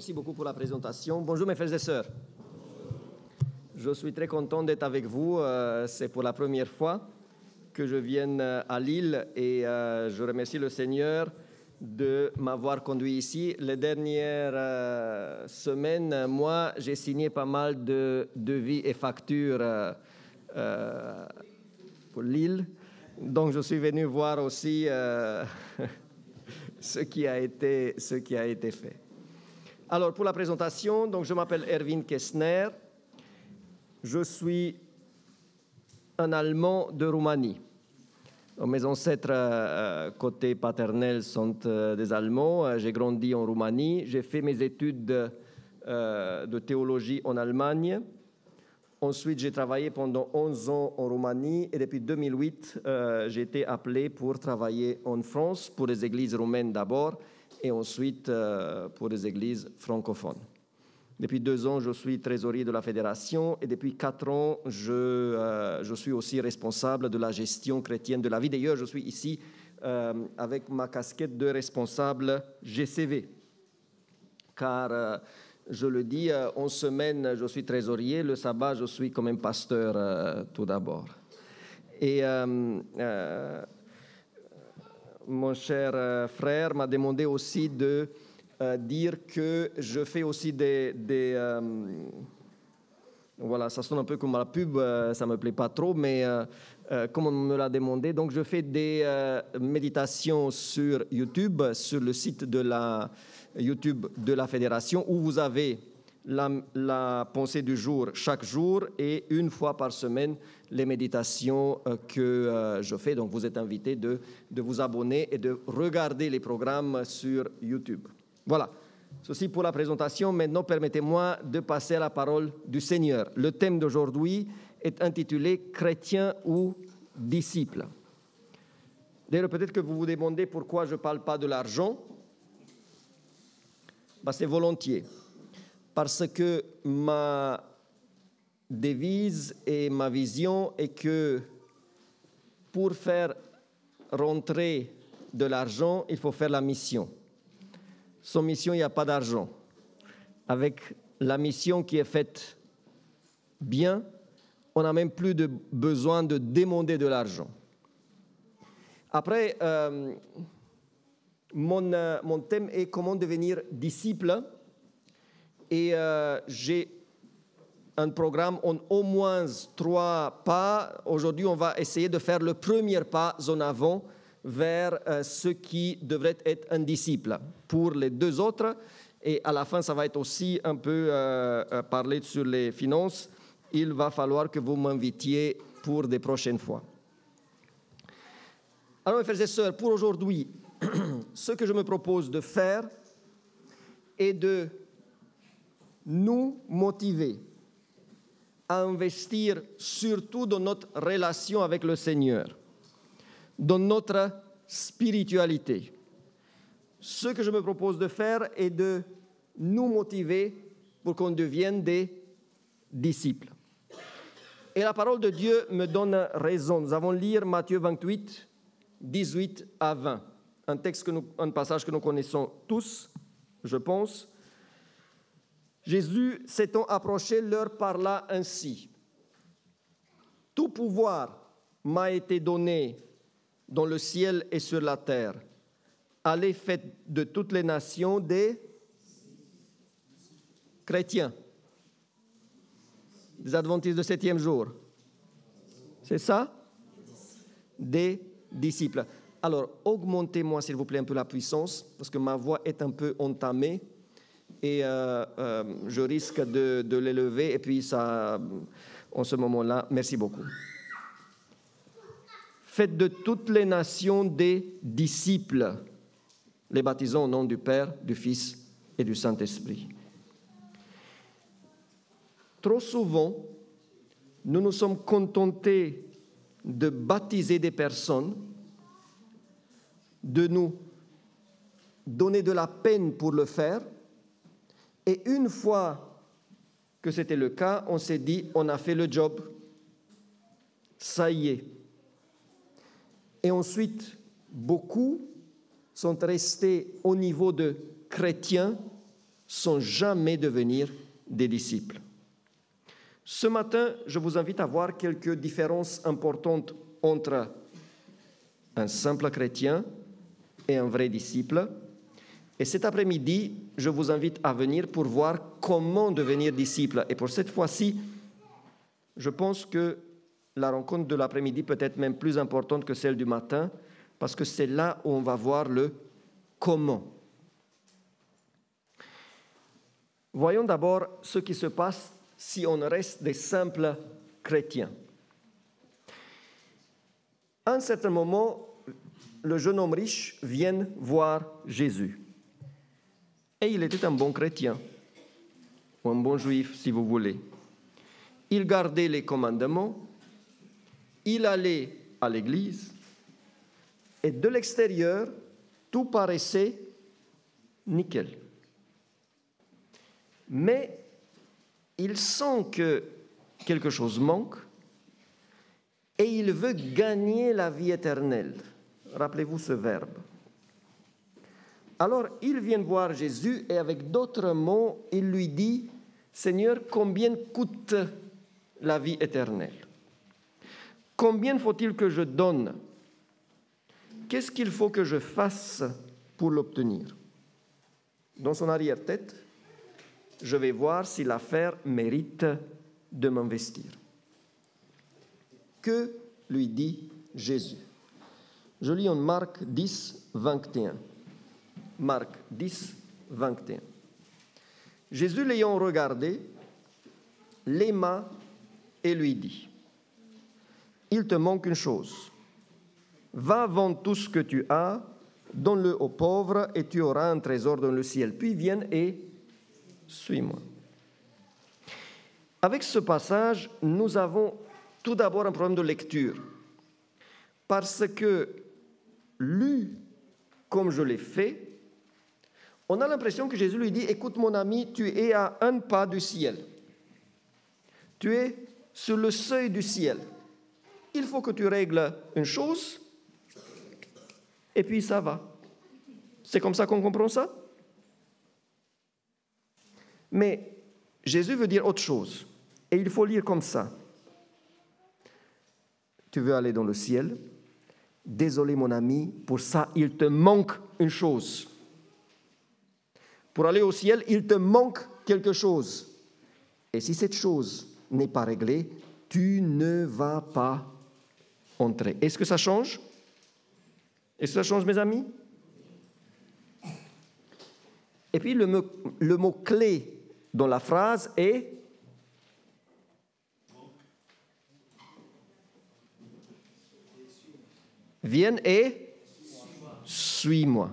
merci beaucoup pour la présentation. Bonjour mes frères et sœurs. Je suis très content d'être avec vous. C'est pour la première fois que je vienne à Lille et je remercie le Seigneur de m'avoir conduit ici. Les dernières semaines, moi, j'ai signé pas mal de devis et factures pour Lille. Donc, je suis venu voir aussi ce qui a été fait. Alors, pour la présentation, donc, je m'appelle Erwin Kessner. Je suis un Allemand de Roumanie. Donc, mes ancêtres côté paternel sont des Allemands. J'ai grandi en Roumanie. J'ai fait mes études de théologie en Allemagne. Ensuite, j'ai travaillé pendant 11 ans en Roumanie et depuis 2008, j'ai été appelé pour travailler en France, pour les églises roumaines d'abord et ensuite pour les églises francophones. Depuis 2 ans, je suis trésorier de la fédération et depuis 4 ans, je suis aussi responsable de la gestion chrétienne de la vie. D'ailleurs, je suis ici avec ma casquette de responsable GCV, car je le dis, en semaine, je suis trésorier. Le sabbat, je suis quand même pasteur tout d'abord. Et mon cher frère m'a demandé aussi de dire que je fais aussi voilà, ça sonne un peu comme la pub, ça ne me plaît pas trop, mais comme on me l'a demandé, donc je fais des méditations sur YouTube, sur le site de la YouTube de la Fédération, où vous avez la pensée du jour chaque jour et une fois par semaine les méditations que je fais. Donc vous êtes invité de vous abonner et de regarder les programmes sur YouTube. Voilà, ceci pour la présentation. Maintenant, permettez-moi de passer à la parole du Seigneur. Le thème d'aujourd'hui est intitulé « Chrétien ou disciple ». D'ailleurs, peut-être que vous vous demandez pourquoi je ne parle pas de l'argent. C'est volontiers, parce que ma devise et ma vision est que pour faire rentrer de l'argent, il faut faire la mission. Sans mission, il n'y a pas d'argent. Avec la mission qui est faite bien, on n'a même plus de besoin de demander de l'argent. Après, mon thème est comment devenir disciple et j'ai un programme en au moins 3 pas. Aujourd'hui, on va essayer de faire le premier pas en avant vers ce qui devrait être un disciple. Pour les 2 autres, et à la fin, ça va être aussi un peu parler sur les finances, il va falloir que vous m'invitiez pour des prochaines fois. Alors, mes frères et sœurs, pour aujourd'hui, ce que je me propose de faire est de nous motiver à investir surtout dans notre relation avec le Seigneur, dans notre spiritualité. Ce que je me propose de faire est de nous motiver pour qu'on devienne des disciples. Et la parole de Dieu me donne raison. Nous allons lire Matthieu 28, 18 à 20. Un passage que nous connaissons tous, je pense. Jésus, s'étant approché, leur parla ainsi. « Tout pouvoir m'a été donné dans le ciel et sur la terre. Allez, faites de toutes les nations des chrétiens, des adventistes de 7e jour. » C'est ça? Des disciples. Alors, augmentez-moi, s'il vous plaît, un peu la puissance, parce que ma voix est un peu entamée et je risque de l'élever. Et puis, ça, en ce moment-là, merci beaucoup. Faites de toutes les nations des disciples, les baptisant au nom du Père, du Fils et du Saint-Esprit. Trop souvent, nous nous sommes contentés de baptiser des personnes, de nous donner de la peine pour le faire, et une fois que c'était le cas, on s'est dit, on a fait le job, ça y est. Et ensuite, beaucoup sont restés au niveau de chrétiens sans jamais devenir des disciples. Ce matin, je vous invite à voir quelques différences importantes entre un simple chrétien et un vrai disciple. Et cet après-midi, je vous invite à venir pour voir comment devenir disciple. Et pour cette fois-ci, je pense que la rencontre de l'après-midi peut être même plus importante que celle du matin, parce que c'est là où on va voir le comment. Voyons d'abord ce qui se passe si on reste des simples chrétiens. À un certain moment, le jeune homme riche vient voir Jésus. Et il était un bon chrétien, ou un bon juif si vous voulez. Il gardait les commandements, il allait à l'église, et de l'extérieur, tout paraissait nickel. Mais il sent que quelque chose manque et il veut gagner la vie éternelle. Rappelez-vous ce verbe. Alors, il vient voir Jésus et avec d'autres mots, il lui dit, « Seigneur, combien coûte la vie éternelle? Combien faut-il que je donne? Qu'est-ce qu'il faut que je fasse pour l'obtenir ?» Dans son arrière-tête, je vais voir si l'affaire mérite de m'investir. Que lui dit Jésus? Je lis en Marc 10, 21. Marc 10, 21. Jésus l'ayant regardé, l'aima et lui dit, « Il te manque une chose. Va vendre tout ce que tu as, donne-le aux pauvres et tu auras un trésor dans le ciel. Puis viens et suis-moi. » Avec ce passage, nous avons tout d'abord un problème de lecture. Parce que, lu comme je l'ai fait, on a l'impression que Jésus lui dit, « Écoute mon ami, tu es à un pas du ciel. Tu es sur le seuil du ciel. Il faut que tu règles une chose, et puis ça va. » C'est comme ça qu'on comprend ça? Mais Jésus veut dire autre chose. Et il faut lire comme ça. Tu veux aller dans le ciel? Désolé mon ami, pour ça il te manque une chose. Pour aller au ciel, il te manque quelque chose. Et si cette chose n'est pas réglée, tu ne vas pas entrer. Est-ce que ça change? Est-ce que ça change, mes amis? Et puis le mot-clé dans la phrase est « Viens et suis-moi ».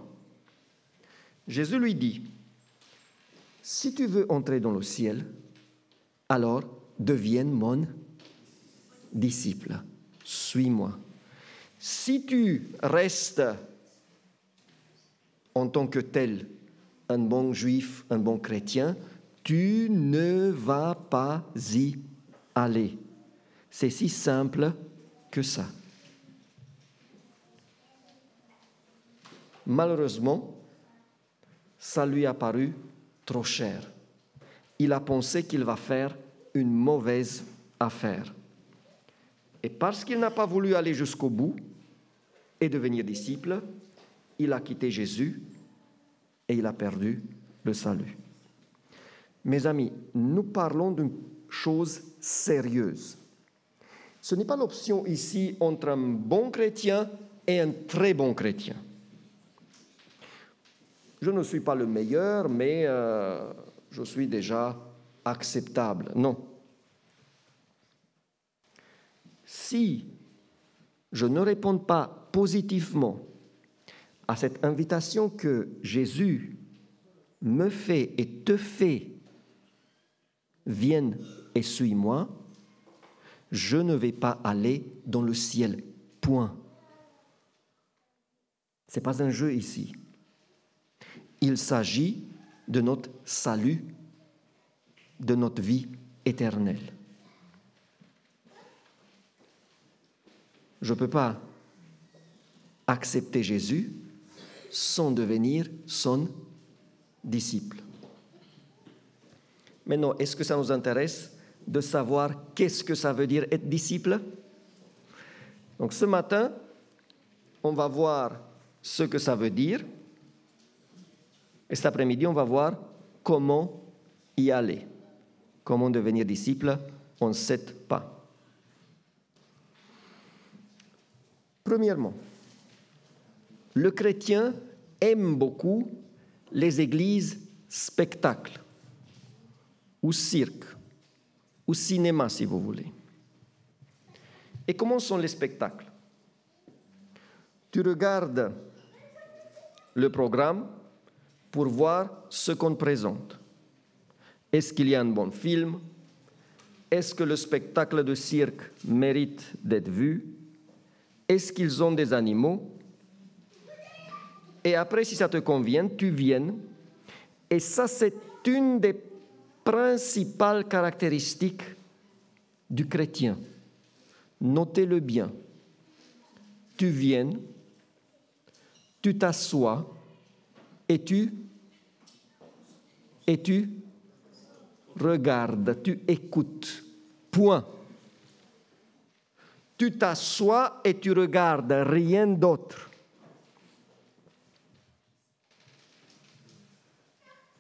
Jésus lui dit, « Si tu veux entrer dans le ciel, alors deviens mon disciple. Suis-moi. Si tu restes en tant que tel, un bon juif, un bon chrétien, tu ne vas pas y aller. C'est si simple que ça. » Malheureusement, ça lui a paru trop cher. Il a pensé qu'il va faire une mauvaise affaire. Et parce qu'il n'a pas voulu aller jusqu'au bout et devenir disciple, il a quitté Jésus et il a perdu le salut. Mes amis, nous parlons d'une chose sérieuse. Ce n'est pas l'option ici entre un bon chrétien et un très bon chrétien. Je ne suis pas le meilleur, mais je suis déjà acceptable. Non. Si je ne réponds pas positivement à cette invitation que Jésus me fait et te fait, viens et suis-moi, je ne vais pas aller dans le ciel. Point. Ce n'est pas un jeu ici. Il s'agit de notre salut, de notre vie éternelle. Je ne peux pas accepter Jésus sans devenir son disciple. Maintenant, est-ce que ça nous intéresse de savoir qu'est-ce que ça veut dire être disciple? Donc ce matin, on va voir ce que ça veut dire. Et cet après-midi, on va voir comment y aller. Comment devenir disciple en 7 pas. Premièrement, le chrétien aime beaucoup les églises spectacles, ou cirque, ou cinéma si vous voulez. Et comment sont les spectacles? Tu regardes le programme pour voir ce qu'on présente. Est-ce qu'il y a un bon film? Est-ce que le spectacle de cirque mérite d'être vu? Est-ce qu'ils ont des animaux? Et après, si ça te convient, tu viens. Et ça, c'est une des principales caractéristiques du chrétien. Notez-le bien. Tu viens, tu t'assois et tu regardes, tu écoutes. Point. Tu t'assois et tu regardes, rien d'autre.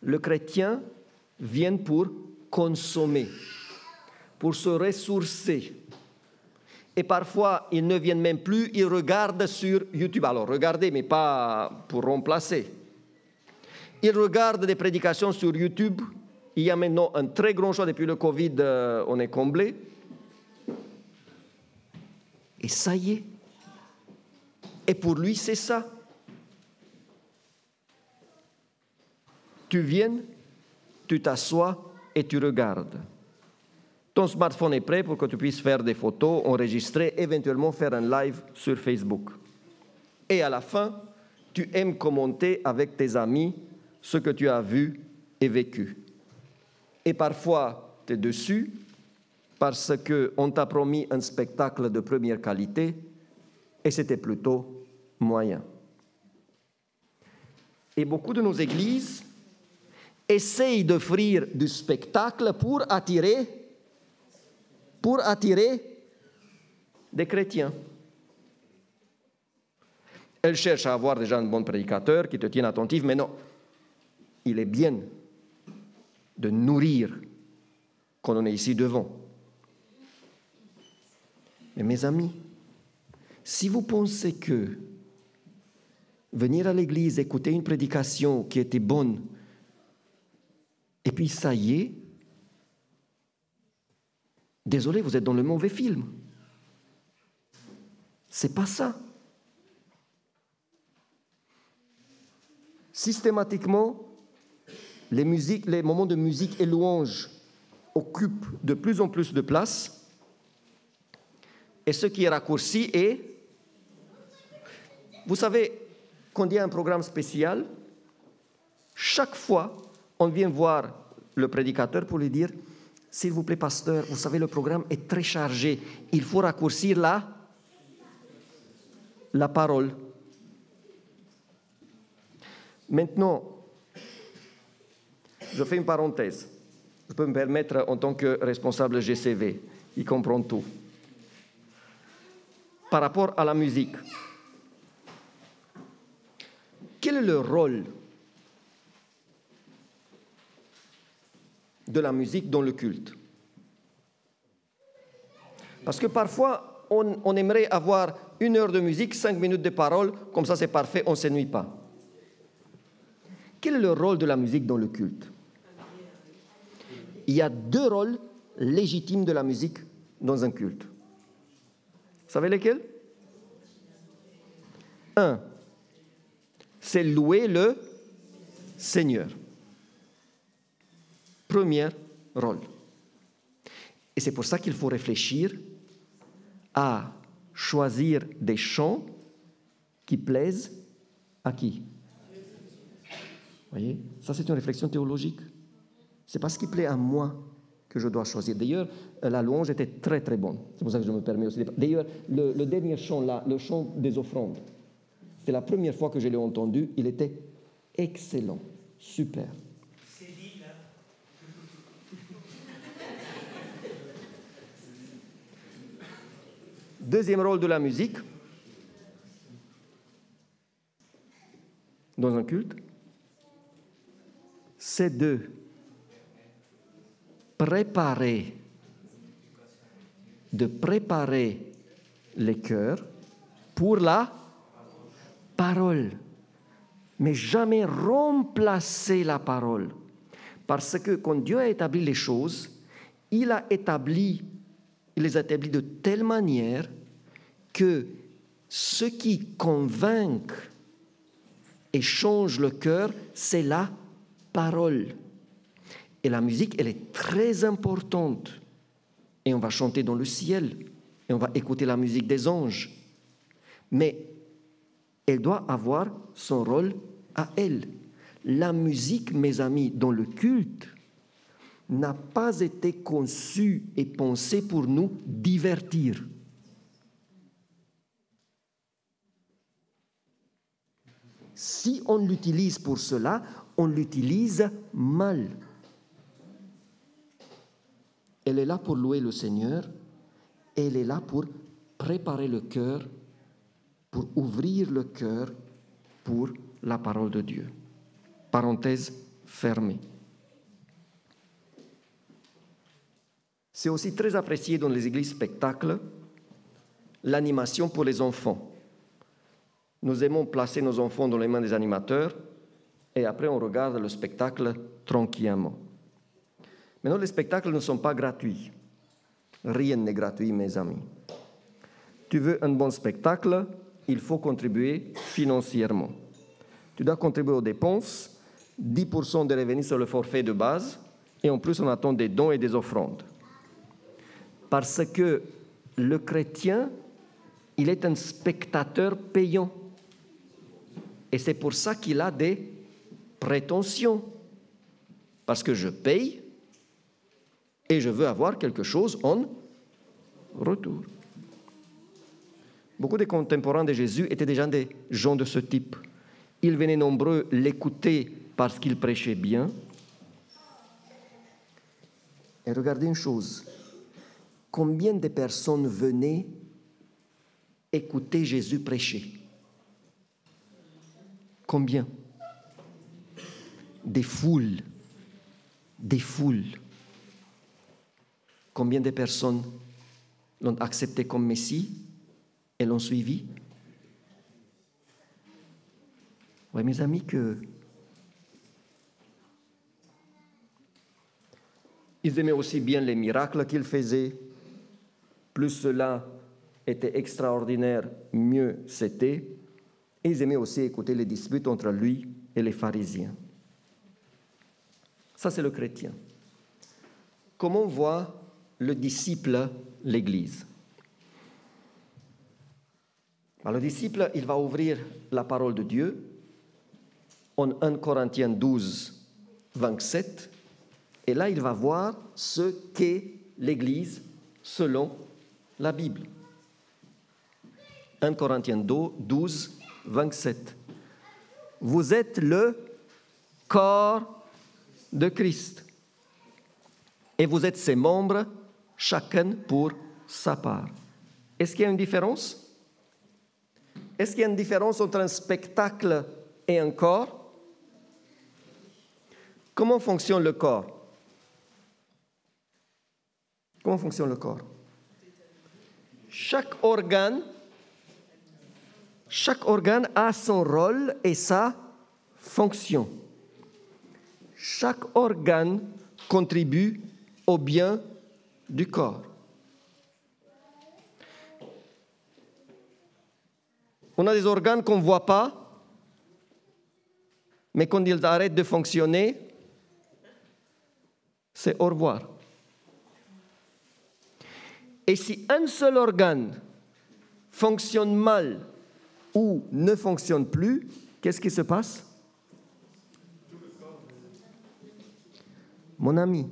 Le chrétien vient pour consommer, pour se ressourcer. Et parfois, ils ne viennent même plus, ils regardent sur YouTube. Alors, regardez, mais pas pour remplacer. Ils regardent des prédications sur YouTube. Il y a maintenant un très grand choix. Depuis le Covid, on est comblé. Et ça y est. Et pour lui, c'est ça. Tu viens, tu t'assois et tu regardes. Ton smartphone est prêt pour que tu puisses faire des photos, enregistrer, éventuellement faire un live sur Facebook. Et à la fin, tu aimes commenter avec tes amis ce que tu as vu et vécu. Et parfois, tu es dessus parce qu'on t'a promis un spectacle de première qualité et c'était plutôt moyen. Et beaucoup de nos églises essayent d'offrir du spectacle pour attirer des chrétiens. Elles cherchent à avoir déjà un bon prédicateur qui te tienne attentif, mais non, il est bien de nourrir quand on est ici devant. Mais mes amis, si vous pensez que venir à l'église, écouter une prédication qui était bonne, et puis ça y est, désolé, vous êtes dans le mauvais film. C'est pas ça. Systématiquement, les moments de musique et louange occupent de plus en plus de place. Et ce qui est raccourci est... Vous savez, quand il y a un programme spécial, chaque fois, on vient voir le prédicateur pour lui dire « S'il vous plaît, pasteur, vous savez, le programme est très chargé. Il faut raccourcir la parole. » Maintenant, je fais une parenthèse. Je peux me permettre en tant que responsable GCV. Il comprend tout. Par rapport à la musique, quel est le rôle de la musique dans le culte? Parce que parfois, on aimerait avoir 1 heure de musique, 5 minutes de parole, comme ça c'est parfait, on ne s'ennuie pas. Quel est le rôle de la musique dans le culte? Il y a 2 rôles légitimes de la musique dans un culte. Vous savez lesquels? 1, c'est louer le Seigneur. Premier rôle. Et c'est pour ça qu'il faut réfléchir à choisir des chants qui plaisent à qui? Voyez, ça c'est une réflexion théologique. C'est pas ce qui plaît à moi que je dois choisir. D'ailleurs, la louange était très très bonne. C'est pour ça que je me permets aussi. D'ailleurs, le dernier chant là, le chant des offrandes, c'est la première fois que je l'ai entendu. Il était excellent, super. Deuxième rôle de la musique dans un culte, c'est de préparer les cœurs pour la parole, mais jamais remplacer la parole. Parce que quand Dieu a établi les choses, il les a établis de telle manière que ce qui convainc et change le cœur, c'est la parole. Et la musique, elle est très importante. Et on va chanter dans le ciel, et on va écouter la musique des anges. Mais elle doit avoir son rôle à elle. La musique, mes amis, dans le culte, n'a pas été conçue et pensée pour nous divertir. Si on l'utilise pour cela, on l'utilise mal. Elle est là pour louer le Seigneur, elle est là pour préparer le cœur, pour ouvrir le cœur pour la parole de Dieu. Parenthèse fermée. C'est aussi très apprécié dans les églises spectacles, l'animation pour les enfants. Nous aimons placer nos enfants dans les mains des animateurs et après on regarde le spectacle tranquillement. Maintenant, les spectacles ne sont pas gratuits. Rien n'est gratuit, mes amis. Tu veux un bon spectacle, il faut contribuer financièrement. Tu dois contribuer aux dépenses, 10% des revenus sur le forfait de base, et en plus on attend des dons et des offrandes. Parce que le chrétien, il est un spectateur payant. Et c'est pour ça qu'il a des prétentions. Parce que je paye et je veux avoir quelque chose en retour. Beaucoup de contemporains de Jésus étaient déjà des gens de ce type. Ils venaient nombreux l'écouter parce qu'il prêchait bien. Et regardez une chose, combien de personnes venaient écouter Jésus prêcher? Combien? Des foules. Des foules. Combien de personnes l'ont accepté comme Messie et l'ont suivi? Oui, mes amis, ils aimaient aussi bien les miracles qu'il faisait. Plus cela était extraordinaire, mieux c'était. Et ils aimaient aussi écouter les disputes entre lui et les pharisiens. Ça, c'est le chrétien. Comment voit le disciple l'Église? Alors, le disciple, il va ouvrir la parole de Dieu en 1 Corinthiens 12, 27. Et là, il va voir ce qu'est l'Église selon la Bible. 1 Corinthiens 12, 27. Vous êtes le corps de Christ et vous êtes ses membres, chacun pour sa part. Est-ce qu'il y a une différence? Est-ce qu'il y a une différence entre un spectacle et un corps? Comment fonctionne le corps? Comment fonctionne le corps? Chaque organe a son rôle et sa fonction. Chaque organe contribue au bien du corps. On a des organes qu'on ne voit pas, mais quand ils arrêtent de fonctionner, c'est au revoir. Et si un seul organe fonctionne mal ou ne fonctionne plus, qu'est-ce qui se passe? Mon ami,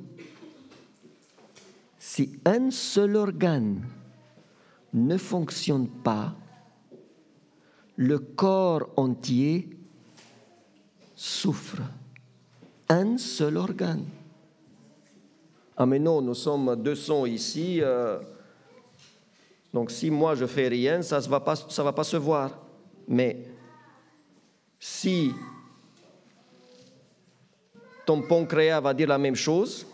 si un seul organe ne fonctionne pas, le corps entier souffre. Un seul organe. Ah mais non, nous sommes 200 ici. Donc si moi je fais rien, ça va pas se voir. Mais si ton pancréas va dire la même chose,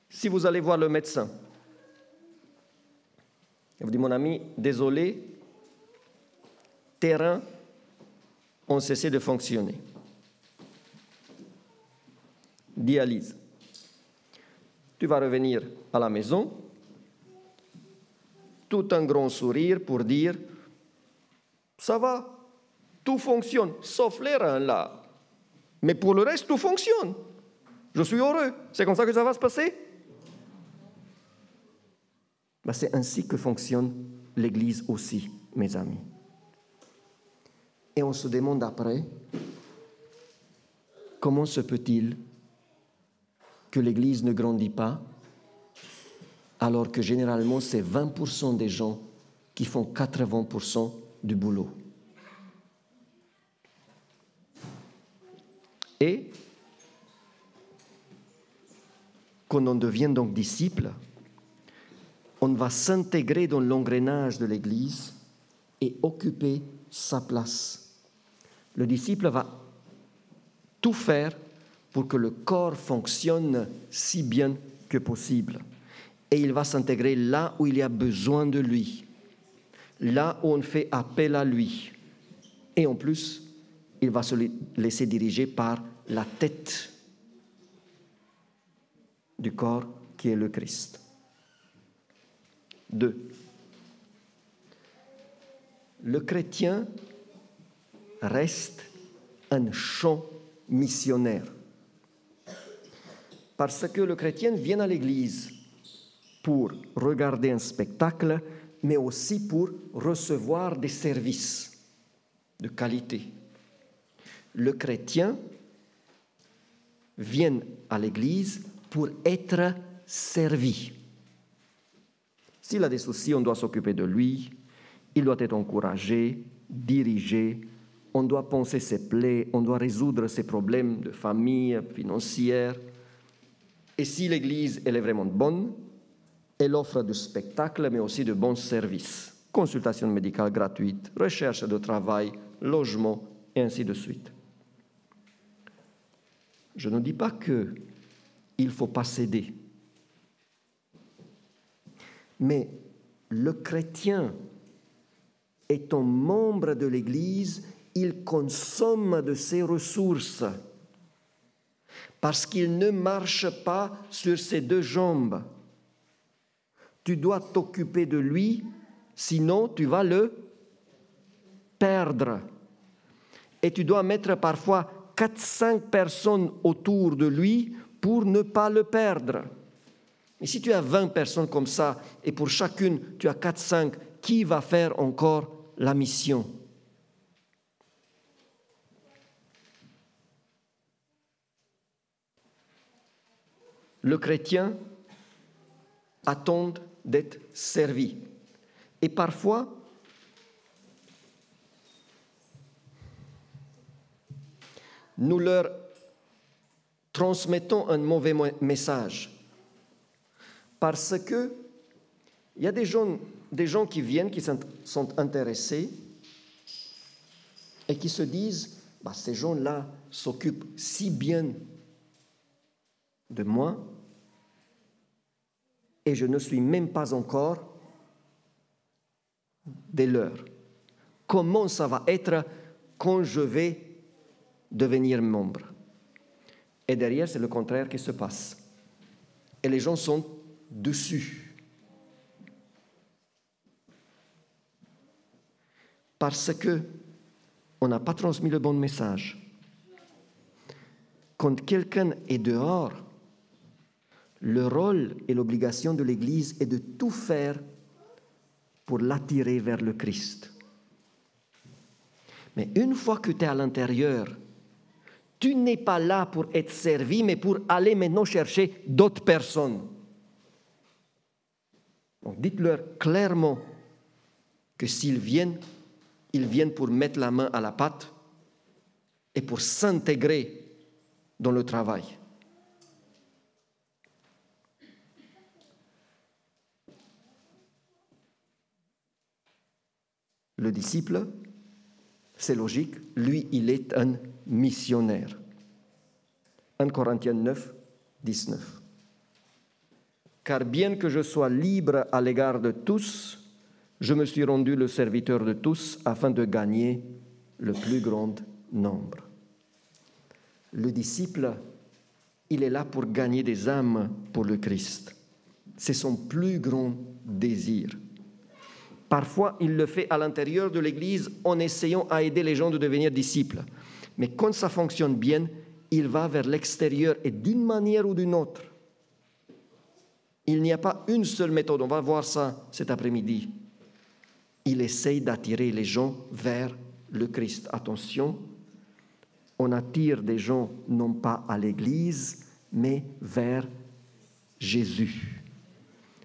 si vous allez voir le médecin, il vous dit, mon ami, désolé, tes reins ont cessé de fonctionner. Dialyse. Tu vas revenir à la maison, tout un grand sourire pour dire, ça va, tout fonctionne, sauf les reins là. Mais pour le reste, tout fonctionne. Je suis heureux. C'est comme ça que ça va se passer? Ben, c'est ainsi que fonctionne l'Église aussi, mes amis. Et on se demande après, comment se peut-il que l'Église ne grandit pas, alors que généralement c'est 20% des gens qui font 80% du boulot. Et quand on devient donc disciple, on va s'intégrer dans l'engrenage de l'Église et occuper sa place. Le disciple va tout faire pour que le corps fonctionne si bien que possible. Et il va s'intégrer là où il y a besoin de lui, là où on fait appel à lui. Et en plus, il va se laisser diriger par la tête du corps qui est le Christ. 2. Le chrétien reste un champ missionnaire. Parce que le chrétien vient à l'église pour regarder un spectacle, mais aussi pour recevoir des services de qualité. Le chrétien vient à l'église pour être servi. S'il a des soucis, on doit s'occuper de lui, il doit être encouragé, dirigé, on doit penser ses plaies, on doit résoudre ses problèmes de famille, financière. Et si l'Église elle est vraiment bonne, elle offre du spectacle, mais aussi de bons services. Consultation médicale gratuite, recherche de travail, logement, et ainsi de suite. Je ne dis pas qu'il ne faut pas céder. Mais le chrétien étant membre de l'Église, il consomme de ses ressources parce qu'il ne marche pas sur ses deux jambes. Tu dois t'occuper de lui, sinon tu vas le perdre. Et tu dois mettre parfois 4-5 personnes autour de lui pour ne pas le perdre. Et si tu as 20 personnes comme ça, et pour chacune tu as 4-5, qui va faire encore la mission? Le chrétien attend d'être servi. Et parfois, nous leur transmettons un mauvais message. Parce que il y a des gens qui viennent, qui sont intéressés et qui se disent, ces gens-là s'occupent si bien de moi et je ne suis même pas encore des leurs. Comment ça va être quand je vais devenir membre? Et derrière, c'est le contraire qui se passe. Et les gens sont dessus. Parce qu'on n'a pas transmis le bon message. Quand quelqu'un est dehors, le rôle et l'obligation de l'Église est de tout faire pour l'attirer vers le Christ. Mais une fois que tu es à l'intérieur, tu n'es pas là pour être servi, mais pour aller maintenant chercher d'autres personnes. Donc dites-leur clairement que s'ils viennent, ils viennent pour mettre la main à la pâte et pour s'intégrer dans le travail. Le disciple, c'est logique, lui, il est un missionnaire. 1 Corinthiens 9, 19. Car bien que je sois libre à l'égard de tous, je me suis rendu le serviteur de tous afin de gagner le plus grand nombre. Le disciple, il est là pour gagner des âmes pour le Christ. C'est son plus grand désir. Parfois, il le fait à l'intérieur de l'Église en essayant à aider les gens de devenir disciples. Mais quand ça fonctionne bien, il va vers l'extérieur et d'une manière ou d'une autre. Il n'y a pas une seule méthode, on va voir ça cet après-midi. Il essaye d'attirer les gens vers le Christ. Attention, on attire des gens non pas à l'Église, mais vers Jésus.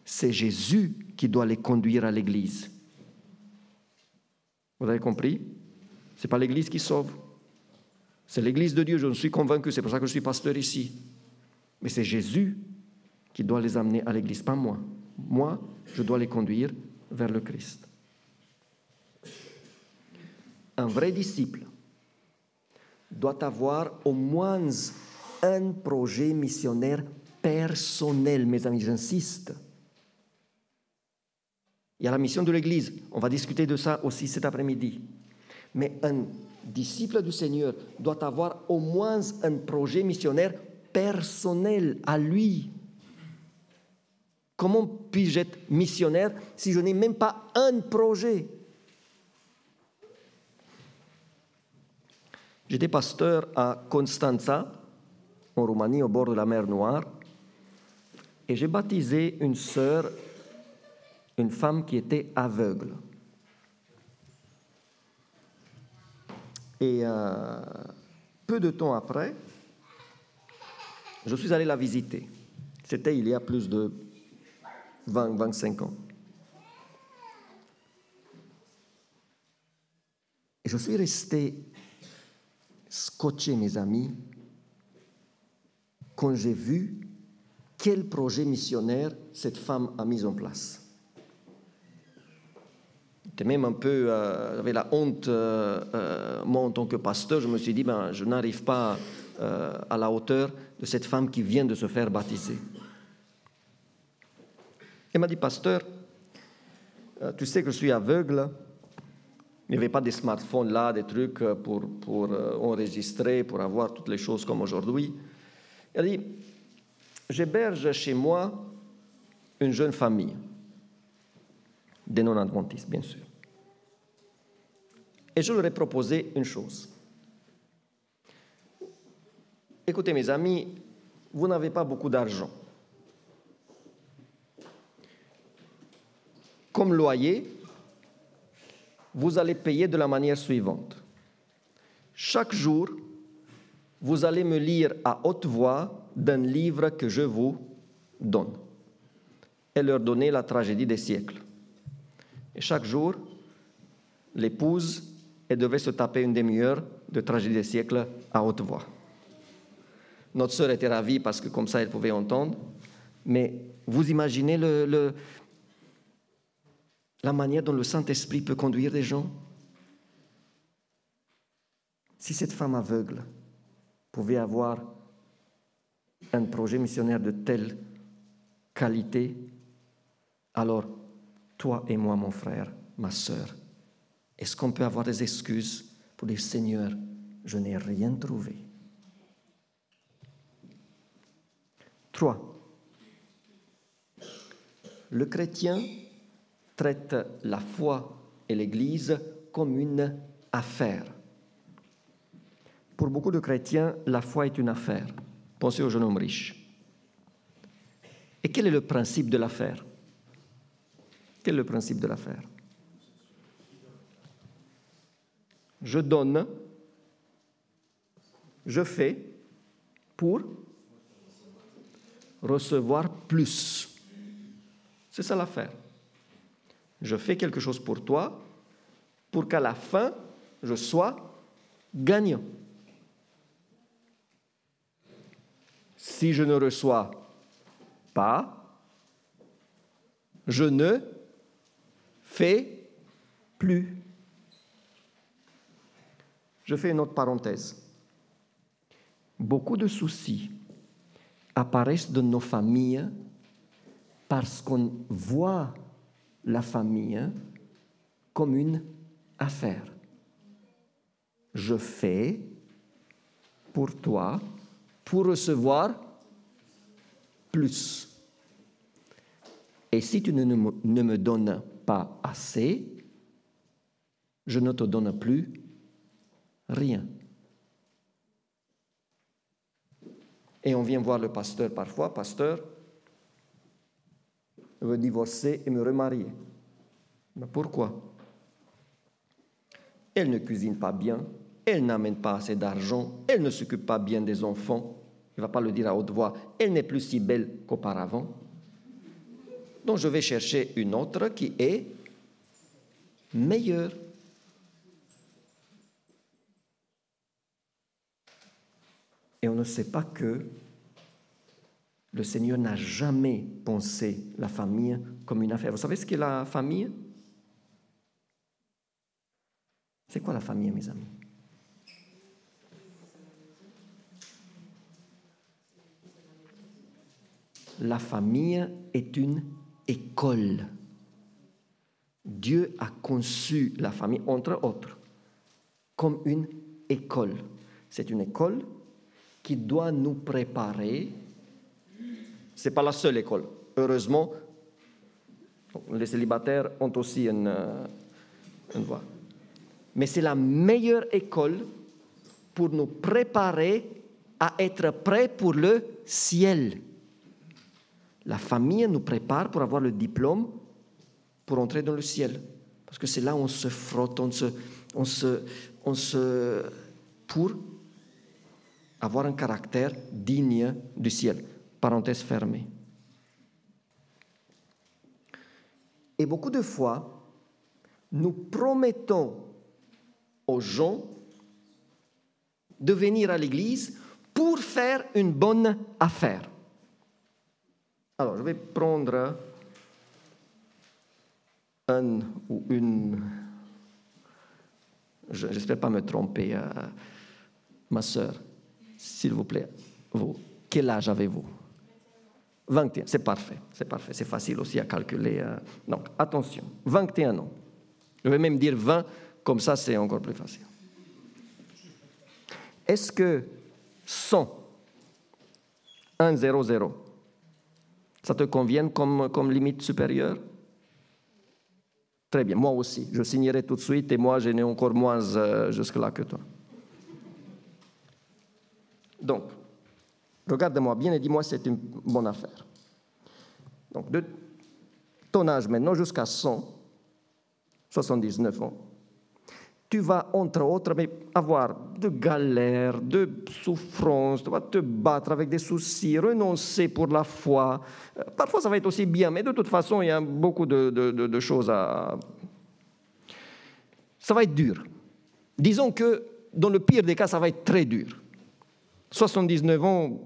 C'est Jésus qui doit les conduire à l'Église. Vous avez compris? Ce n'est pas l'Église qui sauve. C'est l'Église de Dieu, je suis convaincu, c'est pour ça que je suis pasteur ici. Mais c'est Jésus qui doit les amener à l'Église, pas moi. Moi, je dois les conduire vers le Christ. Un vrai disciple doit avoir au moins un projet missionnaire personnel, mes amis, j'insiste. Il y a la mission de l'Église, on va discuter de ça aussi cet après-midi. Mais un disciple du Seigneur doit avoir au moins un projet missionnaire personnel à lui. Comment puis-je être missionnaire si je n'ai même pas un projet? J'étais pasteur à Constanța, en Roumanie, au bord de la mer Noire, et j'ai baptisé une sœur, une femme qui était aveugle. Et peu de temps après, je suis allé la visiter. C'était il y a plus de 20-25 ans. Et je suis resté scotché, mes amis, quand j'ai vu quel projet missionnaire cette femme a mis en place. J'étais même un peu, j'avais la honte, moi en tant que pasteur, je me suis dit, je n'arrive pas à la hauteur de cette femme qui vient de se faire baptiser. Elle m'a dit, pasteur, tu sais que je suis aveugle. Il n'y avait pas de smartphones là, des trucs pour enregistrer, pour avoir toutes les choses comme aujourd'hui. Elle dit, j'héberge chez moi une jeune famille, des non-adventistes, bien sûr. Et je leur ai proposé une chose. Écoutez, mes amis, vous n'avez pas beaucoup d'argent. Comme loyer, vous allez payer de la manière suivante. Chaque jour, vous allez me lire à haute voix d'un livre que je vous donne. Et leur donner la tragédie des siècles. Et chaque jour, l'épouse, elle devait se taper une demi-heure de tragédie des siècles à haute voix. Notre sœur était ravie parce que comme ça, elle pouvait entendre. Mais vous imaginez la manière dont le Saint-Esprit peut conduire des gens? Si cette femme aveugle pouvait avoir un projet missionnaire de telle qualité, alors toi et moi, mon frère, ma sœur, est-ce qu'on peut avoir des excuses pour dire, Seigneur, je n'ai rien trouvé? 3. Le chrétien traite la foi et l'Église comme une affaire. Pour beaucoup de chrétiens, la foi est une affaire. Pensez au jeune homme riche. Et quel est le principe de l'affaire? Quel est le principe de l'affaire? Je donne, je fais pour recevoir plus. C'est ça l'affaire. Je fais quelque chose pour toi pour qu'à la fin, je sois gagnant. Si je ne reçois pas, je ne fais plus. Je fais une autre parenthèse. Beaucoup de soucis apparaissent dans nos familles parce qu'on voit la famille comme une affaire. Je fais pour toi pour recevoir plus. Et si tu ne me donnes pas assez, je ne te donne plus rien. Et on vient voir le pasteur parfois, pasteur, je veux divorcer et me remarier. Mais pourquoi? Elle ne cuisine pas bien, elle n'amène pas assez d'argent, elle ne s'occupe pas bien des enfants. Il ne va pas le dire à haute voix, elle n'est plus si belle qu'auparavant. Donc je vais chercher une autre qui est meilleure. Et on ne sait pas que le Seigneur n'a jamais pensé la famille comme une affaire. Vous savez ce qu'est la famille? C'est quoi la famille, mes amis? La famille est une école. Dieu a conçu la famille, entre autres, comme une école. C'est une école qui doit nous préparer. Ce n'est pas la seule école. Heureusement, les célibataires ont aussi une voie. Mais c'est la meilleure école pour nous préparer à être prêts pour le ciel. La famille nous prépare pour avoir le diplôme pour entrer dans le ciel. Parce que c'est là où on se frotte, pour avoir un caractère digne du ciel. Parenthèse fermée. Et beaucoup de fois, nous promettons aux gens de venir à l'église pour faire une bonne affaire. Alors, je vais prendre un ou une... J'espère pas me tromper, ma sœur, s'il vous plaît. Vous, quel âge avez-vous? 21, c'est parfait, c'est facile aussi à calculer. Donc, attention, 21 ans. Je vais même dire 20, comme ça c'est encore plus facile. Est-ce que 100, 100, ça te convient comme limite supérieure? Très bien, moi aussi, je signerai tout de suite et moi je n'ai encore moins jusque-là que toi. Donc, regarde-moi bien et dis-moi si c'est une bonne affaire. Donc, de ton âge maintenant jusqu'à 179 ans, tu vas, entre autres, avoir de galères, de souffrances, tu vas te battre avec des soucis, renoncer pour la foi. Parfois, ça va être aussi bien, mais de toute façon, il y a beaucoup de choses à... Ça va être dur. Disons que, dans le pire des cas, ça va être très dur. 79 ans,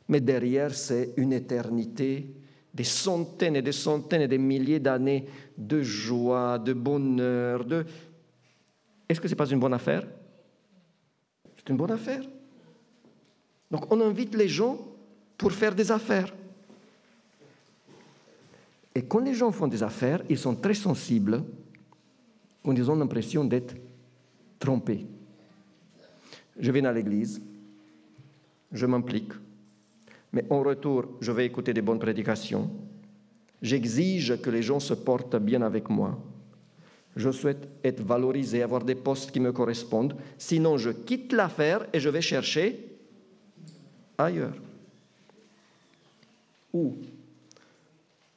mais derrière, c'est une éternité, des centaines et des centaines et des milliers d'années de joie, de bonheur, de... Est-ce que ce n'est pas une bonne affaire? C'est une bonne affaire. Donc, on invite les gens pour faire des affaires. Et quand les gens font des affaires, ils sont très sensibles quand ils ont l'impression d'être trompés. Je viens à l'église, je m'implique, mais en retour, je vais écouter des bonnes prédications. J'exige que les gens se portent bien avec moi. Je souhaite être valorisé, avoir des postes qui me correspondent. Sinon, je quitte l'affaire et je vais chercher ailleurs. Ou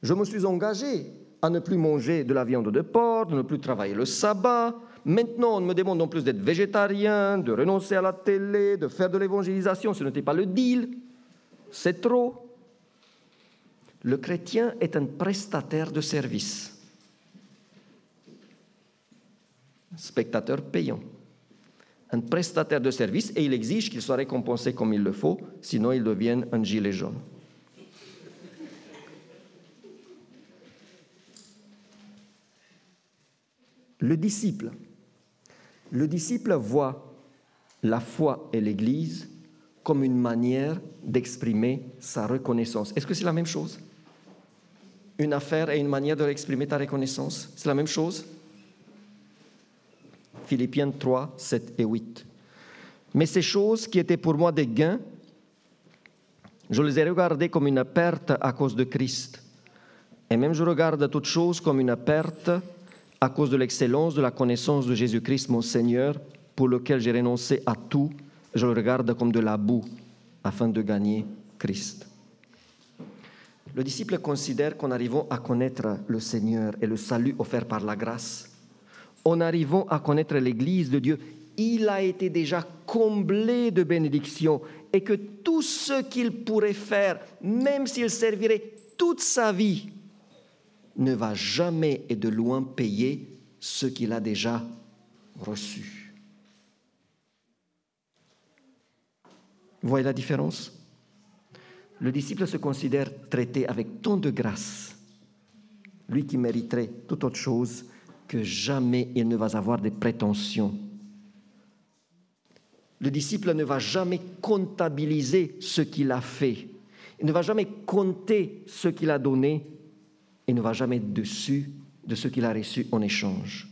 je me suis engagé à ne plus manger de la viande de porc, de ne plus travailler le sabbat. Maintenant, on me demande en plus d'être végétarien, de renoncer à la télé, de faire de l'évangélisation. Ce n'était pas le deal. C'est trop. Le chrétien est un prestataire de service. Spectateur payant. un prestataire de service et il exige qu'il soit récompensé comme il le faut, sinon il devient un gilet jaune. Le disciple voit la foi et l'Église comme une manière d'exprimer sa reconnaissance. Est-ce que c'est la même chose? Une affaire et une manière d'exprimer ta reconnaissance, c'est la même chose? Philippiens 3, 7 et 8. Mais ces choses qui étaient pour moi des gains, je les ai regardées comme une perte à cause de Christ. Et même je regarde toutes choses comme une perte à cause de l'excellence de la connaissance de Jésus-Christ, mon Seigneur, pour lequel j'ai renoncé à tout. Je le regarde comme de la boue, afin de gagner Christ. Le disciple considère qu'en arrivant à connaître le Seigneur et le salut offert par la grâce, en arrivant à connaître l'Église de Dieu, il a été déjà comblé de bénédictions et que tout ce qu'il pourrait faire, même s'il servirait toute sa vie, ne va jamais et de loin payer ce qu'il a déjà reçu. Vous voyez la différence? Le disciple se considère traité avec tant de grâce, lui qui mériterait toute autre chose, que jamais il ne va avoir des prétentions. Le disciple ne va jamais comptabiliser ce qu'il a fait. Il ne va jamais compter ce qu'il a donné et ne va jamais être dessus de ce qu'il a reçu en échange.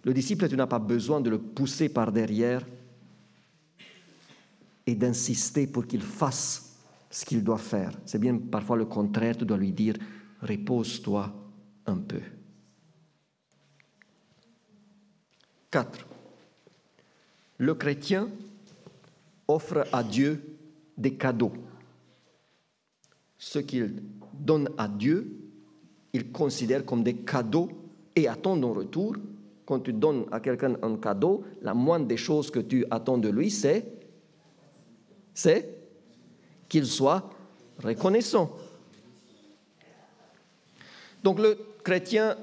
Le disciple, tu n'as pas besoin de le pousser par derrière et d'insister pour qu'il fasse ce qu'il doit faire. C'est bien parfois le contraire, tu dois lui dire « repose-toi un peu ». 4. Le chrétien offre à Dieu des cadeaux. Ce qu'il donne à Dieu, il considère comme des cadeaux et attend en retour. Quand tu donnes à quelqu'un un cadeau, la moindre des choses que tu attends de lui, c'est qu'il soit reconnaissant. Donc le chrétien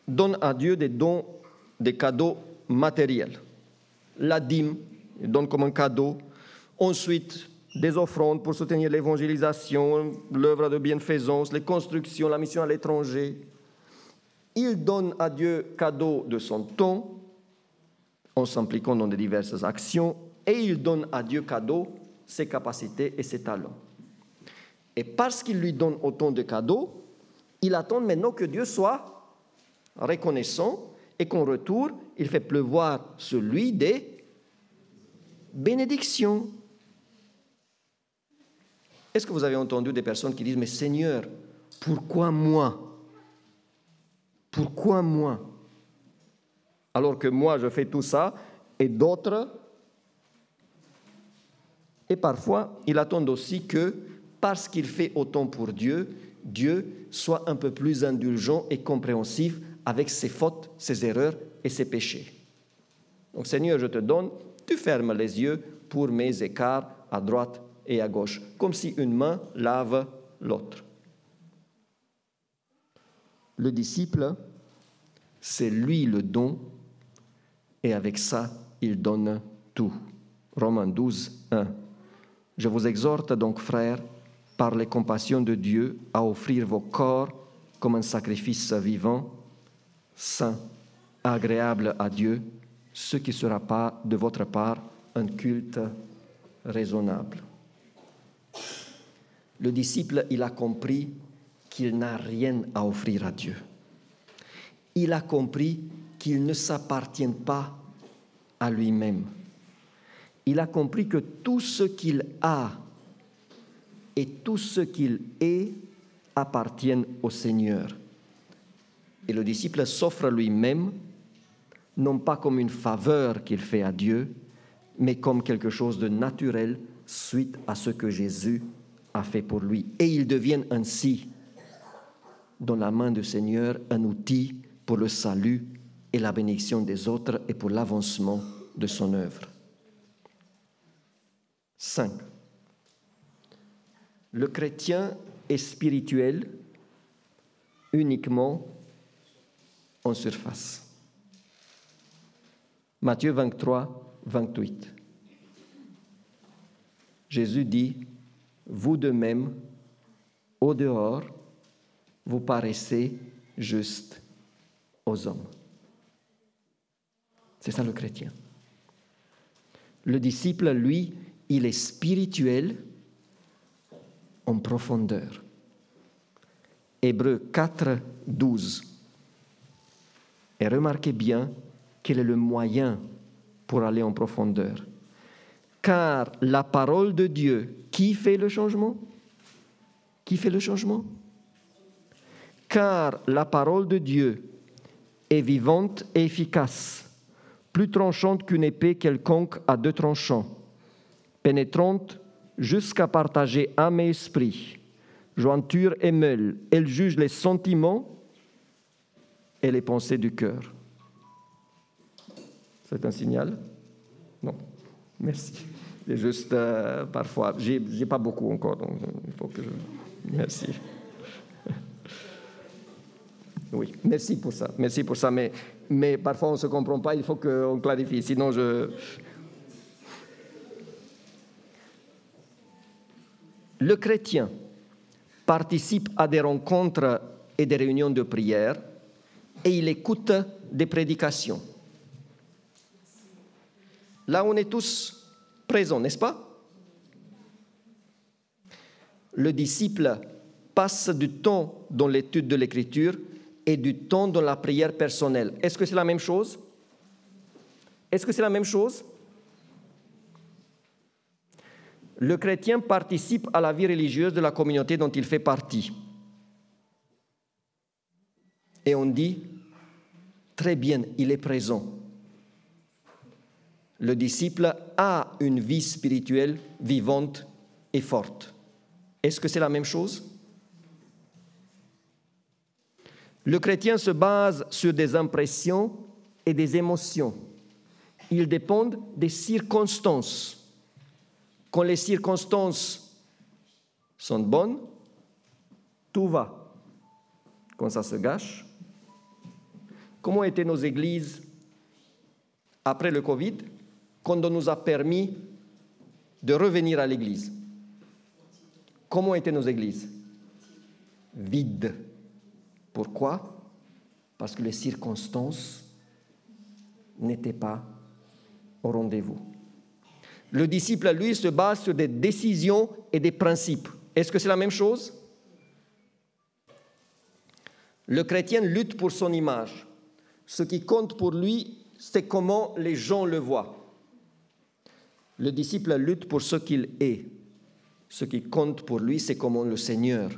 donne à Dieu des dons, des cadeaux matériels. La dîme, il donne comme un cadeau. Ensuite, des offrandes pour soutenir l'évangélisation, l'œuvre de bienfaisance, les constructions, la mission à l'étranger. Il donne à Dieu cadeau de son temps, en s'impliquant dans de diverses actions, et il donne à Dieu cadeau ses capacités et ses talents. Et parce qu'il lui donne autant de cadeaux, il attend maintenant que Dieu soit reconnaissant et qu'en retour, il fait pleuvoir sur lui des bénédictions. Est-ce que vous avez entendu des personnes qui disent « Mais Seigneur, pourquoi moi? Pourquoi moi? Alors que moi, je fais tout ça et d'autres... » Et parfois, ils attendent aussi que, parce qu'il fait autant pour Dieu, Dieu soit un peu plus indulgent et compréhensif avec ses fautes, ses erreurs et ses péchés. Donc, Seigneur, je te donne, tu fermes les yeux pour mes écarts à droite et à gauche, comme si une main lave l'autre. Le disciple, c'est lui le don, et avec ça, il donne tout. Romains 12, 1. Je vous exhorte donc, frères, par les compassions de Dieu, à offrir vos corps comme un sacrifice vivant, saint, agréable à Dieu, ce qui sera pas de votre part un culte raisonnable. Le disciple, il a compris qu'il n'a rien à offrir à Dieu. Il a compris qu'il ne s'appartient pas à lui-même. Il a compris que tout ce qu'il a et tout ce qu'il est appartiennent au Seigneur. Et le disciple s'offre lui-même, non pas comme une faveur qu'il fait à Dieu, mais comme quelque chose de naturel suite à ce que Jésus a fait pour lui. Et il devient ainsi, dans la main du Seigneur, un outil pour le salut et la bénédiction des autres et pour l'avancement de son œuvre. 5. Le chrétien est spirituel uniquement en surface. Matthieu 23, 28. Jésus dit, vous de même, au dehors, vous paraissez juste aux hommes. C'est ça le chrétien. Le disciple, lui, il est spirituel en profondeur. Hébreux 4, 12. Et remarquez bien quel est le moyen pour aller en profondeur. Car la parole de Dieu, qui fait le changement? Qui fait le changement? Car la parole de Dieu est vivante et efficace, plus tranchante qu'une épée quelconque à 2 tranchants, pénétrante jusqu'à partager âme et esprit, jointure et meule. Elle juge les sentiments et les pensées du cœur. C'est un signal? Non. Merci. C'est juste parfois, j'ai pas beaucoup encore, donc il faut que je... Merci. Oui, merci pour ça. Merci pour ça, mais parfois on ne se comprend pas, il faut qu'on clarifie, sinon Le chrétien participe à des rencontres et des réunions de prière et il écoute des prédications. Là, on est tous présents, n'est-ce pas? Le disciple passe du temps dans l'étude de l'Écriture et du temps dans la prière personnelle. Est-ce que c'est la même chose? Est-ce que c'est la même chose? Le chrétien participe à la vie religieuse de la communauté dont il fait partie. Et on dit, très bien, il est présent. Le disciple a une vie spirituelle vivante et forte. Est-ce que c'est la même chose? Le chrétien se base sur des impressions et des émotions. Ils dépendent des circonstances. Quand les circonstances sont bonnes, tout va. Quand ça se gâche, comment étaient nos églises après le Covid, quand on nous a permis de revenir à l'église? Comment étaient nos églises? Vides. Pourquoi? Parce que les circonstances n'étaient pas au rendez-vous. Le disciple, lui, se base sur des décisions et des principes. Est-ce que c'est la même chose? Le chrétien lutte pour son image. Ce qui compte pour lui, c'est comment les gens le voient. Le disciple lutte pour ce qu'il est. Ce qui compte pour lui, c'est comment le Seigneur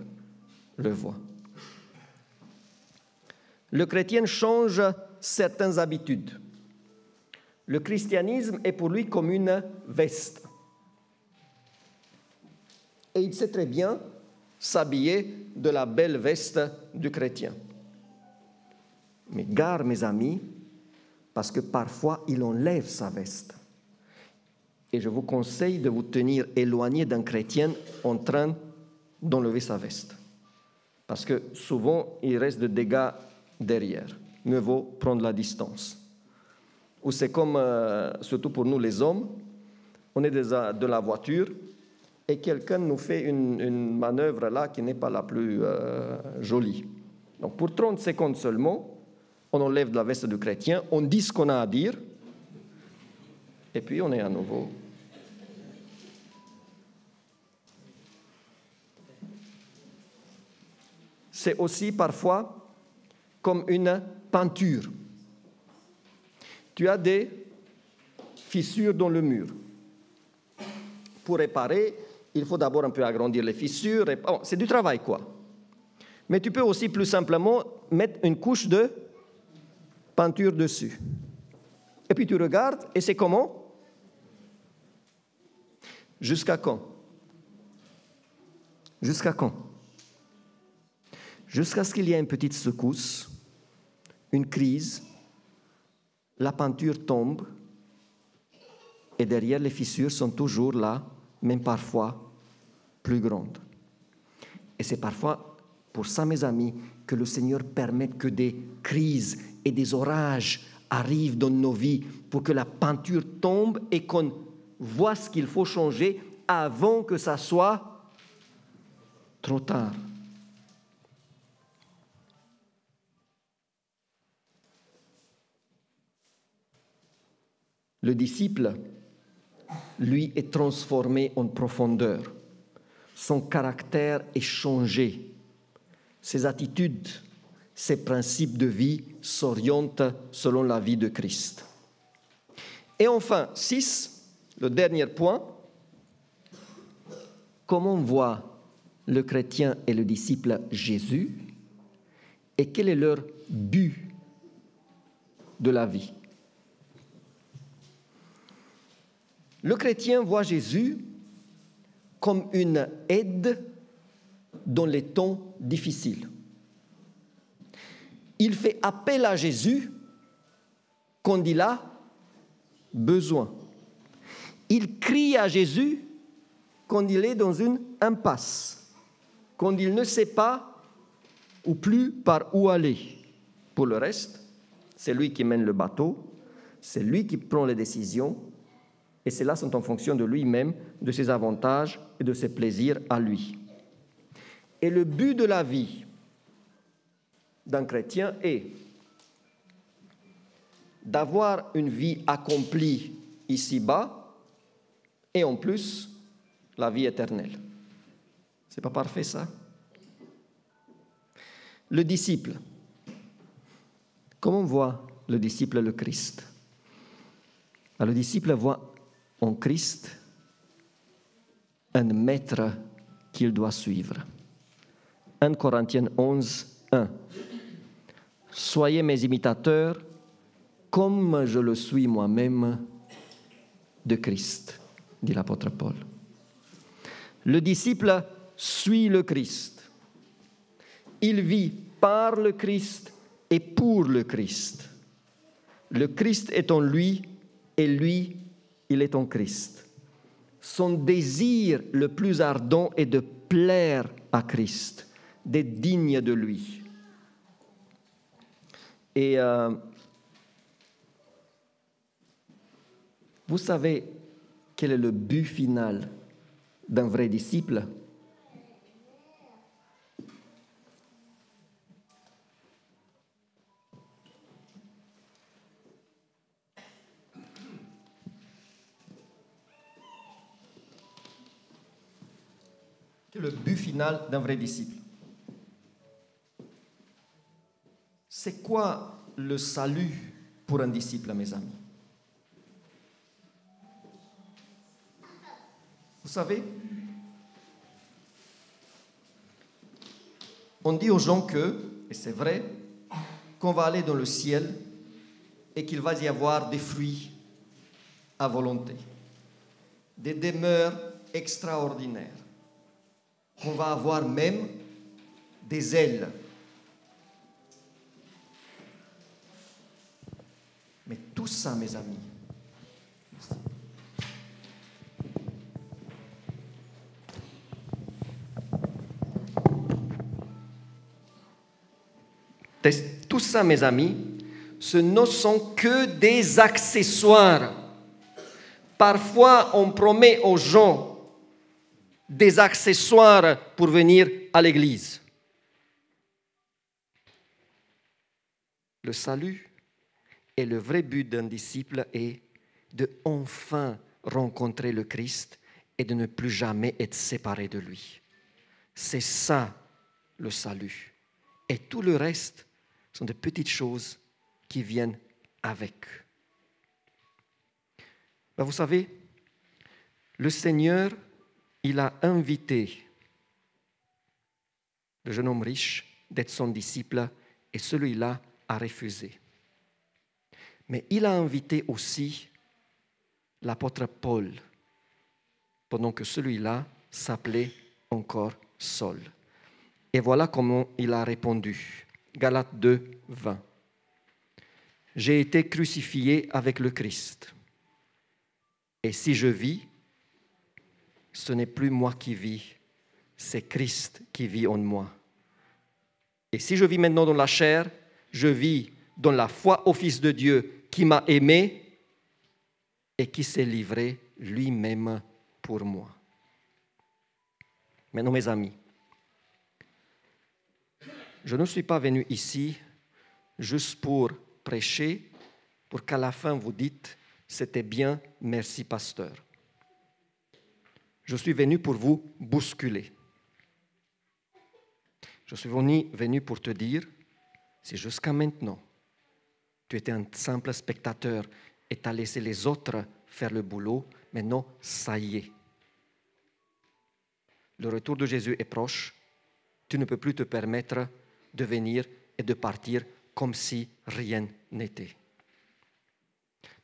le voit. Le chrétien change certaines habitudes. Le christianisme est pour lui comme une veste. Et il sait très bien s'habiller de la belle veste du chrétien. Mais gare, mes amis, parce que parfois il enlève sa veste. Et je vous conseille de vous tenir éloigné d'un chrétien en train d'enlever sa veste. Parce que souvent, il reste des dégâts derrière. Mieux vaut prendre la distance. Ou c'est comme, surtout pour nous les hommes, on est de la voiture et quelqu'un nous fait une manœuvre là qui n'est pas la plus jolie. Donc pour 30 secondes seulement, on enlève la veste du chrétien, on dit ce qu'on a à dire, et puis on est à nouveau. C'est aussi parfois comme une peinture. Tu as des fissures dans le mur. Pour réparer, il faut d'abord un peu agrandir les fissures. Bon, c'est du travail, quoi. Mais tu peux aussi plus simplement mettre une couche de peinture dessus. Et puis tu regardes, et c'est comment? Jusqu'à quand? Jusqu'à quand? Jusqu'à ce qu'il y ait une petite secousse, une crise, la peinture tombe, et derrière les fissures sont toujours là, même parfois plus grandes. Et c'est parfois pour ça, mes amis, que le Seigneur permet que des crises et des orages arrive dans nos vies pour que la peinture tombe et qu'on voit ce qu'il faut changer avant que ça soit trop tard. Le disciple, lui, est transformé en profondeur. Son caractère est changé. Ses attitudes, ses principes de vie s'orientent selon la vie de Christ. Et enfin, 6, le dernier point. Comment voit le chrétien et le disciple Jésus et quel est leur but de la vie? Le chrétien voit Jésus comme une aide dans les temps difficiles. Il fait appel à Jésus quand il a besoin. Il crie à Jésus quand il est dans une impasse, quand il ne sait pas ou plus par où aller. Pour le reste, c'est lui qui mène le bateau, c'est lui qui prend les décisions, et celles-là sont en fonction de lui-même, de ses avantages et de ses plaisirs à lui. Et le but de la vie d'un chrétien est d'avoir une vie accomplie ici-bas et en plus la vie éternelle. C'est pas parfait ça? Le disciple. Comment voit le disciple le Christ? Le disciple voit en Christ un maître qu'il doit suivre. 1 Corinthiens 11, 1. Soyez mes imitateurs comme je le suis moi-même de Christ, dit l'apôtre Paul. Le disciple suit le Christ. Il vit par le Christ et pour le Christ. Le Christ est en lui et lui, il est en Christ. Son désir le plus ardent est de plaire à Christ, d'être digne de lui. Et vous savez quel est le but final d'un vrai disciple? Le but final d'un vrai disciple. C'est quoi le salut pour un disciple, mes amis? Vous savez, on dit aux gens que, et c'est vrai, qu'on va aller dans le ciel et qu'il va y avoir des fruits à volonté, des demeures extraordinaires, qu'on va avoir même des ailes. Mais tout ça, mes amis, tout ça, mes amis, ce ne sont que des accessoires. Parfois, on promet aux gens des accessoires pour venir à l'église. Le salut et le vrai but d'un disciple est de enfin rencontrer le Christ et de ne plus jamais être séparé de lui. C'est ça le salut. Et tout le reste sont de petites choses qui viennent avec. Vous savez, le Seigneur, il a invité le jeune homme riche d'être son disciple et celui-là a refusé. Mais il a invité aussi l'apôtre Paul, pendant que celui-là s'appelait encore Saul. Et voilà comment il a répondu. Galates 2, 20. J'ai été crucifié avec le Christ. Et si je vis, ce n'est plus moi qui vis, c'est Christ qui vit en moi. Et si je vis maintenant dans la chair, je vis donne la foi au Fils de Dieu qui m'a aimé et qui s'est livré lui-même pour moi. Maintenant, mes amis, je ne suis pas venu ici juste pour prêcher, pour qu'à la fin vous dites « c'était bien, merci pasteur ». Je suis venu pour vous bousculer. Je suis venu pour te dire, si jusqu'à maintenant, tu étais un simple spectateur et tu as laissé les autres faire le boulot, maintenant, ça y est. Le retour de Jésus est proche. Tu ne peux plus te permettre de venir et de partir comme si rien n'était.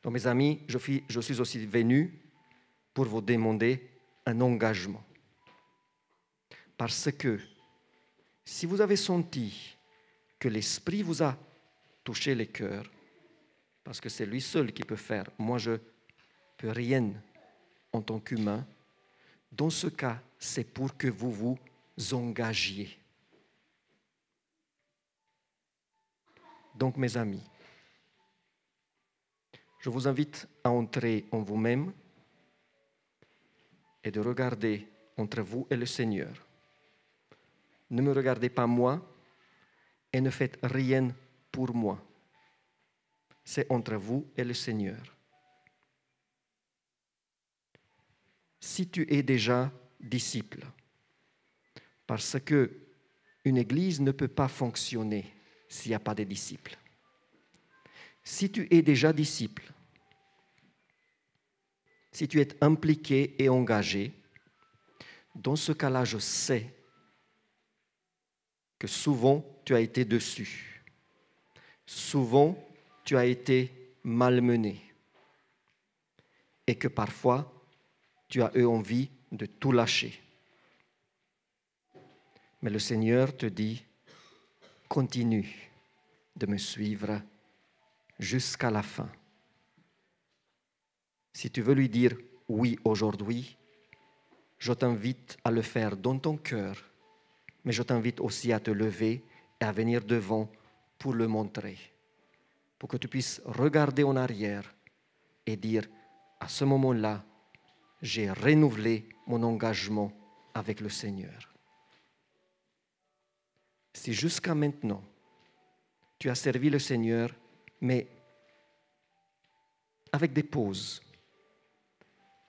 Donc, mes amis, je suis aussi venu pour vous demander un engagement. Parce que si vous avez senti que l'Esprit vous a touché les cœurs, parce que c'est lui seul qui peut faire, moi je ne peux rien en tant qu'humain, dans ce cas, c'est pour que vous vous engagiez. Donc, mes amis, je vous invite à entrer en vous-même et de regarder entre vous et le Seigneur. Ne me regardez pas moi et ne faites rien pour moi. C'est entre vous et le Seigneur. Si tu es déjà disciple, parce qu'une église ne peut pas fonctionner s'il n'y a pas de disciples. Si tu es déjà disciple, si tu es impliqué et engagé, dans ce cas-là, je sais que souvent tu as été déçu. Souvent, tu as été malmené. Et que parfois, tu as eu envie de tout lâcher. Mais le Seigneur te dit, continue de me suivre jusqu'à la fin. Si tu veux lui dire oui aujourd'hui, je t'invite à le faire dans ton cœur, mais je t'invite aussi à te lever et à venir devant pour le montrer, pour que tu puisses regarder en arrière et dire, à ce moment-là, j'ai renouvelé mon engagement avec le Seigneur. Si jusqu'à maintenant, tu as servi le Seigneur, mais avec des pauses,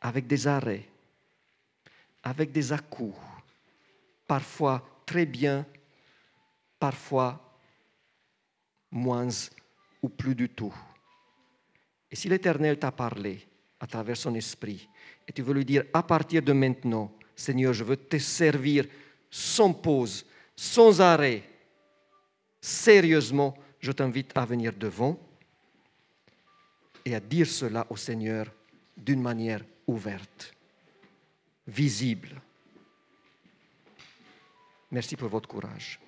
avec des arrêts, avec des à-coups, parfois très bien, parfois moins ou plus du tout. Et si l'Éternel t'a parlé à travers son esprit, et tu veux lui dire, à partir de maintenant, Seigneur, je veux te servir sans pause, sans arrêt, sérieusement, je t'invite à venir devant et à dire cela au Seigneur d'une manière ouverte, visible. Merci pour votre courage.